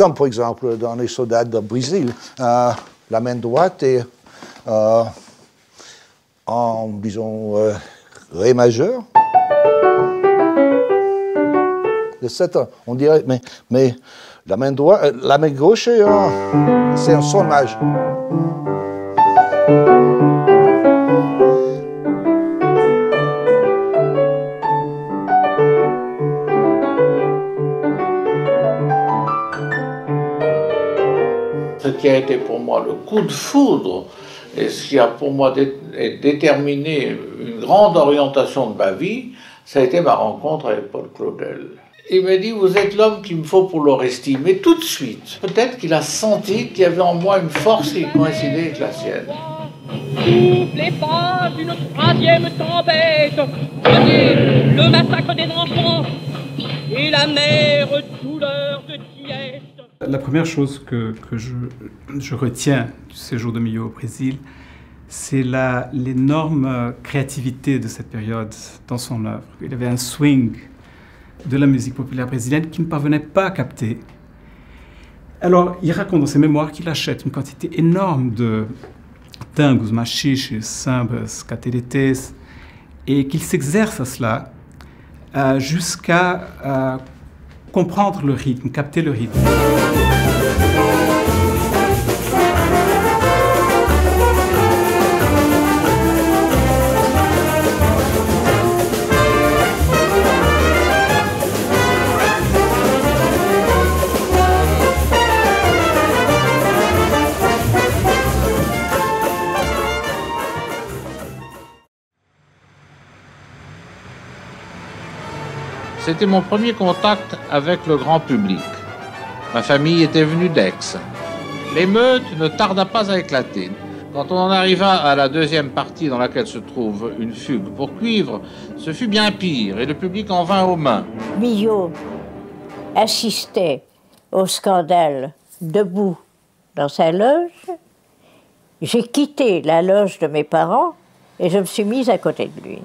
comme par exemple dans les soldats du Brésil, la main droite est en, disons, Ré majeur. Le 7, on dirait, mais la main gauche, c'est un sol majeur. Ce qui a été pour moi le coup de foudre, et ce qui a pour moi déterminé une grande orientation de ma vie, ça a été ma rencontre avec Paul Claudel. Il m'a dit, vous êtes l'homme qu'il me faut pour l'Orestie, mais tout de suite. Peut-être qu'il a senti qu'il y avait en moi une force qui coïncidait avec la sienne. Soufflez pas d'une troisième tempête, le massacre des enfants et la mère douleur de Thiès. La première chose que je retiens du séjour de Milhaud au Brésil, c'est l'énorme créativité de cette période dans son œuvre. Il avait un swing de la musique populaire brésilienne qu'il ne parvenait pas à capter. Alors, il raconte dans ses mémoires qu'il achète une quantité énorme de tangos, machiches, sambas, cateretes, et qu'il s'exerce à cela jusqu'à comprendre le rythme, capter le rythme. C'était mon premier contact avec le grand public. Ma famille était venue d'Aix. L'émeute ne tarda pas à éclater. Quand on en arriva à la deuxième partie dans laquelle se trouve une fugue pour cuivre, ce fut bien pire et le public en vint aux mains. Milhaud assistait au scandale debout dans sa loge. J'ai quitté la loge de mes parents et je me suis mise à côté de lui.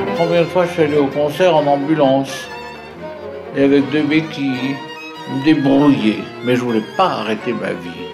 La première fois, je suis allé au concert en ambulance et avec 2 béquilles, me débrouiller, mais je voulais pas arrêter ma vie.